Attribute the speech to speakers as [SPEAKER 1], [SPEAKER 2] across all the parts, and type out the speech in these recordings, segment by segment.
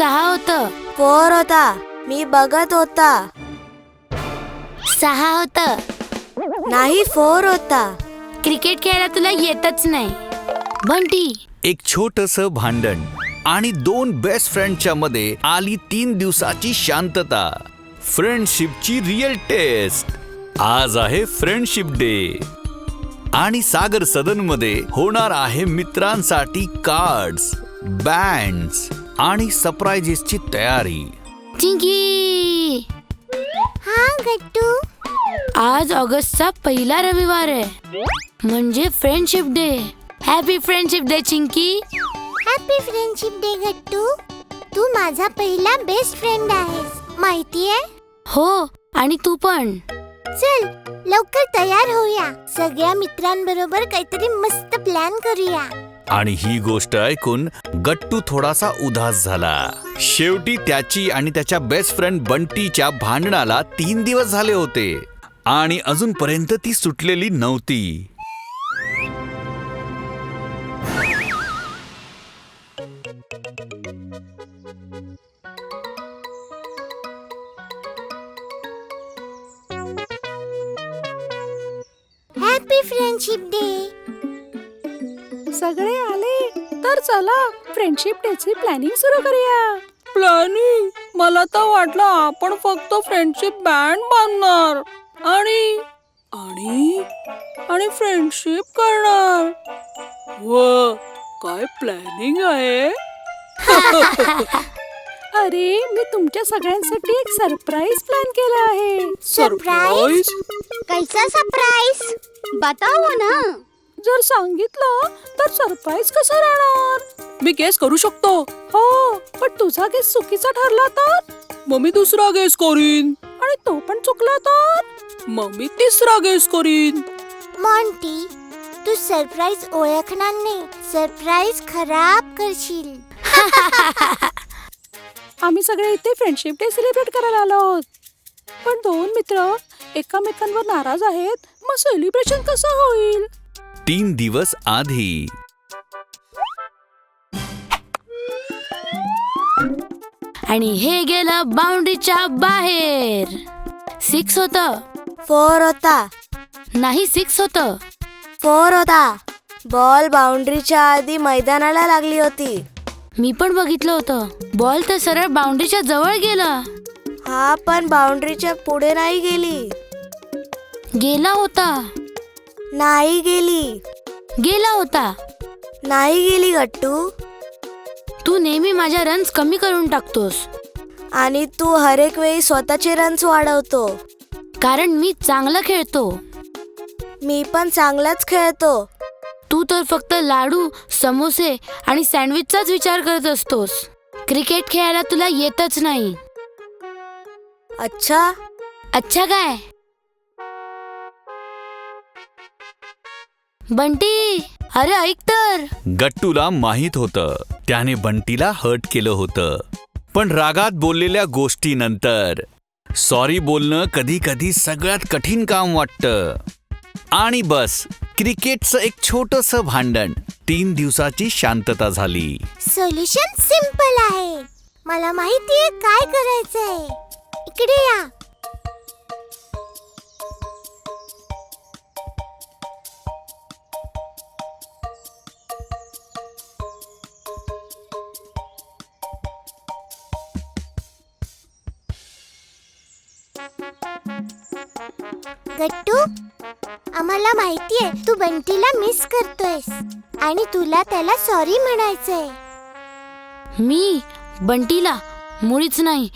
[SPEAKER 1] 6 होतं.
[SPEAKER 2] 4 होता. मी बघत होता.
[SPEAKER 1] 6 होतं.
[SPEAKER 2] नाही 4 होता.
[SPEAKER 1] क्रिकेट खेळायला तुला येतच नाही. बंटी,
[SPEAKER 3] एक छोटंसं भांडण आणि 2 बेस्ट फ्रेंडच्या मध्ये आली 3 दिवसाची शांतता. फ्रेंडशिपची रिअल टेस्ट. आज आहे फ्रेंडशिप डे आणि सागर सदन मध्ये होणार आहे मित्रांसाठी कार्ड्स, बँड्स आणि सरप्राइजेसची तयारी.
[SPEAKER 1] चिंकी,
[SPEAKER 2] हा गट्टू.
[SPEAKER 1] आज ऑगस्टचा पहिला रविवार आहे, म्हणजे friendship day. Happy friendship day Chinki.
[SPEAKER 2] Happy friendship day Gattu. तू माझा पहिला बेस्ट फ्रेंड आहेस, माहितीये?
[SPEAKER 1] हो, आणि तू पण.
[SPEAKER 2] चल लवकर तयार होऊया. सगळ्या मित्रांबरोबर काहीतरी मस्त प्लॅन करूया.
[SPEAKER 3] आणि ही गोष्ट ऐकून गट्टू थोडासा उदास झाला. शेवटी त्याची आणि त्याच्या बेस्ट फ्रेंड बंटीच्या भांडणाला 3 दिवस झाले होते आणि अजूनपर्यंत ती सुटलेली नव्हती.
[SPEAKER 2] Happy friendship day.
[SPEAKER 4] सगळे आले तर चला फ्रेंडशिप डेची प्लॅनिंग सुरू करूया. प्लॅनिंग? मला तर वाटलं आपण फक्त फ्रेंडशिप बँड बांधणार आणि आणि आणि फ्रेंडशिप करणार. व काय प्लॅनिंग आहे. अरे, मी तुमच्या सगळ्यांसाठी एक सरप्राईज प्लॅन केला आहे.
[SPEAKER 2] सरप्राईज? कैसा सरप्राईज? बताओ ना.
[SPEAKER 4] जर सांगितलं तर सरप्राईज कसं राहणार. मी गेस करू शकतो. हो, पण तुझा गेस चुकीचा ठरला तर मग मी दुसरा गेस करीन आणि तो पण चुकला तर मग मी तिसरा गेस करीन.
[SPEAKER 2] मॉन्टी, तू सरप्राईज ओळखणार नाही. सरप्राईज खराब करशील.
[SPEAKER 4] आम्ही सगळे इथे फ्रेंडशिप डे सेलिब्रेट करायला आलो आहोत, पण 2 मित्र एकामेकांवर नाराज आहेत. मग सेलिब्रेशन कसं होईल.
[SPEAKER 3] 3 दिवस आधी
[SPEAKER 1] आणि हे गेलं बाउंड्रीच्या बाहेर. 6 होतं.
[SPEAKER 2] 4 होता.
[SPEAKER 1] नाही 6 होतं.
[SPEAKER 2] 4 होता. बॉल बाउंड्रीच्या आधी मैदानाला लागली होती.
[SPEAKER 1] मी पण बघितलं होतं. बॉल तर सरळ बाउंड्रीच्या जवळ गेला.
[SPEAKER 2] हा, पण बाउंड्रीच्या पुढे नाही गेली.
[SPEAKER 1] गेला होता.
[SPEAKER 2] नाही गेली.
[SPEAKER 1] गेला होता.
[SPEAKER 2] नाही गेली गट्टू.
[SPEAKER 1] तू नेहमी माझ्या रन्स कमी करून टाकतोस.
[SPEAKER 2] आणि तू हर एक वेळी स्वतःचे रन्स वाढवतो.
[SPEAKER 1] कारण मी चांगलं खेळतो.
[SPEAKER 2] मी पण चांगलाच खेळतो.
[SPEAKER 1] तू तर फक्त लाडू, समोसे आणि सँडविचचाच विचार करत असतोस. क्रिकेट खेळायला तुला येतच नाही.
[SPEAKER 2] अच्छा.
[SPEAKER 1] अच्छा काय? बंटी, अरे ऐक तर.
[SPEAKER 3] गट्टूला माहित होतं त्याने बंटीला हर्ट केलं होतं, पण रागात बोललेल्या गोष्टीनंतर सॉरी बोलणं कधी कधी सगळ्यात कठीण काम वाटतं. आणि बस, क्रिकेटचं एक छोटंसं भांडण. 3 दिवसाची शांतता झाली.
[SPEAKER 2] सोल्युशन सिंपल आहे. मला माहितीये काय करायचंय. इकडे या. गट्टू, आम्हाला माहितीये तू बंटीला मिस करतोयस आणि तुला त्याला सॉरी म्हणायचंय.
[SPEAKER 1] मी बंटीला मुळीच नाही.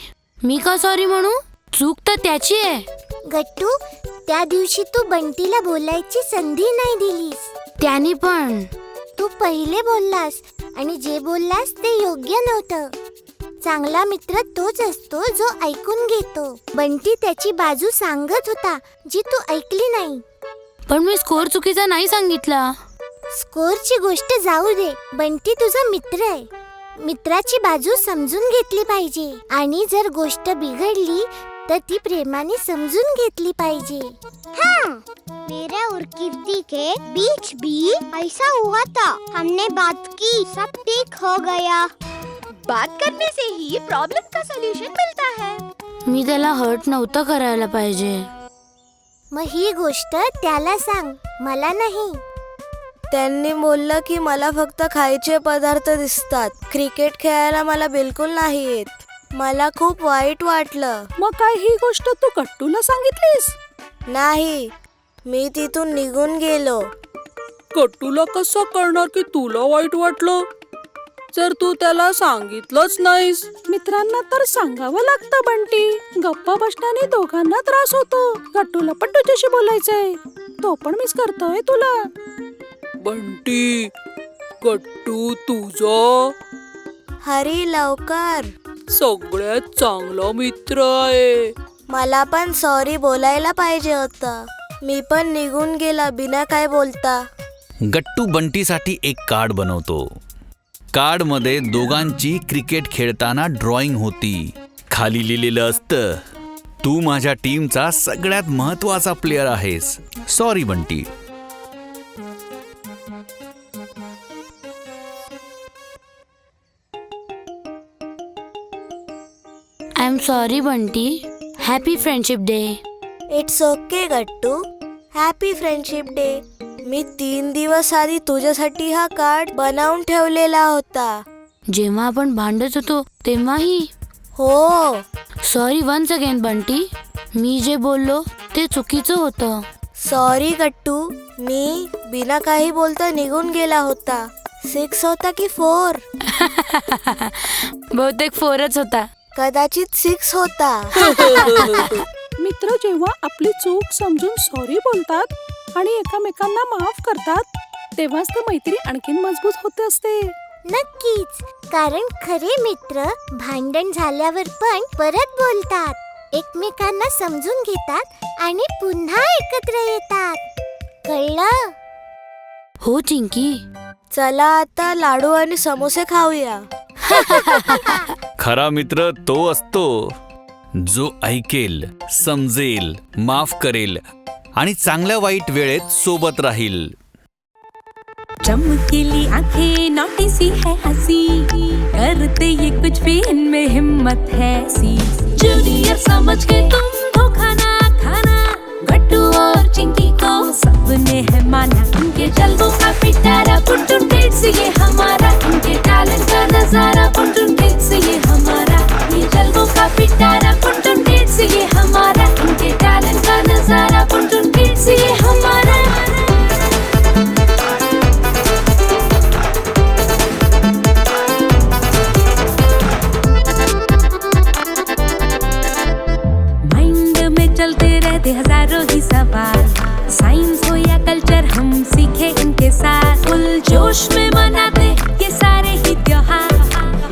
[SPEAKER 1] मी का सॉरी म्हणू. चूक तर त्याची आहे.
[SPEAKER 2] गट्टू, त्या दिवशी तू बंटीला बोलायची संधी नाही दिलीस.
[SPEAKER 1] त्याने पण.
[SPEAKER 2] तू पहिले बोललास आणि जे बोललास ते योग्य नव्हतं. चांगला मित्र तोच असतो जो ऐकून घेतो. बंटी त्याची बाजू सांगत होता जी तू ऐकली नाही.
[SPEAKER 1] पण मी स्कोर चुकीचा नाही सांगितला.
[SPEAKER 2] स्कोरची गोष्ट जाऊ दे. बंटी तुझा मित्र आहे. मित्राची बाजू समजून घेतली पाहिजे आणि जर गोष्ट बिघडली तर ती प्रेमाने समजून घेतली पाहिजे. मेरे और कीर्ति के बीच भी ऐसा हुआ था. हमने बात की, सब ठीक हो गया. बात करने से ही प्रॉब्लम का सोल्यूशन मिलता है.
[SPEAKER 1] मी त्याला हर्ट नव्हतं करायला पाहिजे.
[SPEAKER 2] मग ही गोष्ट त्याला सांग, मला नाही.
[SPEAKER 5] त्यांनी बोललं की मला फक्त खायचे पदार्थ दिसतात. क्रिकेट खेळायला मला बिलकुल नाही येत. मला खूप वाईट वाटलं.
[SPEAKER 4] मग काय ही गोष्ट तू गट्टूला सांगितलीस?
[SPEAKER 5] नाही, मी तिथून निघून गेलो.
[SPEAKER 4] गट्टूला कसं कळणार की तुला वाईट वाटलं जर तू त्याला सांगितलंच नाहीस? मित्रांना तर सांगावं लागतं बंटी. गप्पा बसण्याने दोघांना त्रास होतो. गट्टूला पण तुझ्याशी बोलायचंय, तो पण मिस करतोय तुला. बंटी, गट्टू तुझा
[SPEAKER 5] हरी, लवकर.
[SPEAKER 4] सगळ्यात चांगला मित्र आहे.
[SPEAKER 5] मला पण सॉरी बोलायला पाहिजे होतं. मी पण निघून गेला बिना काय बोलता.
[SPEAKER 3] गट्टू बंटीसाठी एक कार्ड बनवतो. कार्डमध्ये दोघांची क्रिकेट खेळताना ड्रॉइंग होती. खाली लिहिलेलं असतं, तू माझ्या टीमचा सगळ्यात महत्वाचा प्लेअर आहेस. Sorry Bunty.
[SPEAKER 1] I am sorry Bunty. Happy friendship day.
[SPEAKER 5] It's okay Gattu. Happy friendship day. मी 3 दिवस आधी तुझ्यासाठी हा कार्ड बनवून ठेवलेला होता.
[SPEAKER 1] जेव्हा आपण भांडत होतो तेव्हाही.
[SPEAKER 5] हो.
[SPEAKER 1] Sorry once again Bunty. मी जे बोललो ते चुकीचं होतं.
[SPEAKER 5] सॉरी गट्टू. मी बिना काही बोलता निघून गेला होता. 6 होता की 4?
[SPEAKER 1] बहुतेक 4च होता.
[SPEAKER 5] कदाचित 6 होता.
[SPEAKER 4] मित्र जेव्हा आपली चूक समजून सॉरी बोलतात आणि एकमेकांना माफ करतात तेव्हाच तर मैत्री आणखीन मजबूत होत असते.
[SPEAKER 2] नक्कीच, कारण खरे मित्र भांडण झाल्यावर पण परत बोलतात, एकमेकांना समजून घेतात आणि पुन्हा एकत्र येतात. कळलं?
[SPEAKER 1] हो चिंकी.
[SPEAKER 5] चला आता लाडू आणि समोसे खाऊया.
[SPEAKER 3] खरा मित्र तो असतो जो ऐकेल, समजेल, माफ करेल आणि चांगल्या वाईट वेळेत सोबत राहील.
[SPEAKER 6] चमकीली आंखें नोटी सी है हंसी, करते ये कुछ भी इनमें हिम्मत है सी. जूनियर समझ के तुम धोखा ना खाना, गट्टू और चिंकी को सबने है माना. उनके जलवों का पिटारा पुटुन डेट्स ये हमारा, उनके टैलेंट का नजारा पुटुन डेट्स ये हमारा. ये जलवों का पिटारा पुटुन डेट्स ये हमारा, उनके टैलेंट का नजारा पुटुन डेट्स ये हमारा. चलते रहते हजारों ही सवाल, साइंस हो या कल्चर हम सीखे इनके साथ. फुल जोश में मनाते ये सारे ही त्योहार,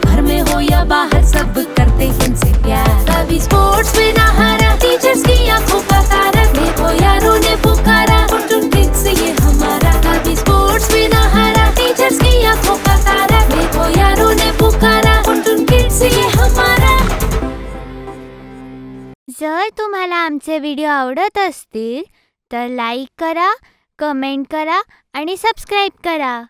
[SPEAKER 6] घर में हो या बाहर सब करते इनसे प्यार. कभी स्पोर्ट्स में ना हारा, टीचर्स की आंखों का तारा. देखो यारों ने पुकारा, पुटुन किड्स ये हमारा. कभी स्पोर्ट्स में ना हारा, टीचर्स की आंखों का तारा. देखो यारों ने पुकारा, पुटुन किड्स ये हमारा.
[SPEAKER 2] जर तुम्हाला आमचे व्हिडिओ आवडत असतील तर लाईक करा, कमेंट करा आणि सबस्क्राईब करा.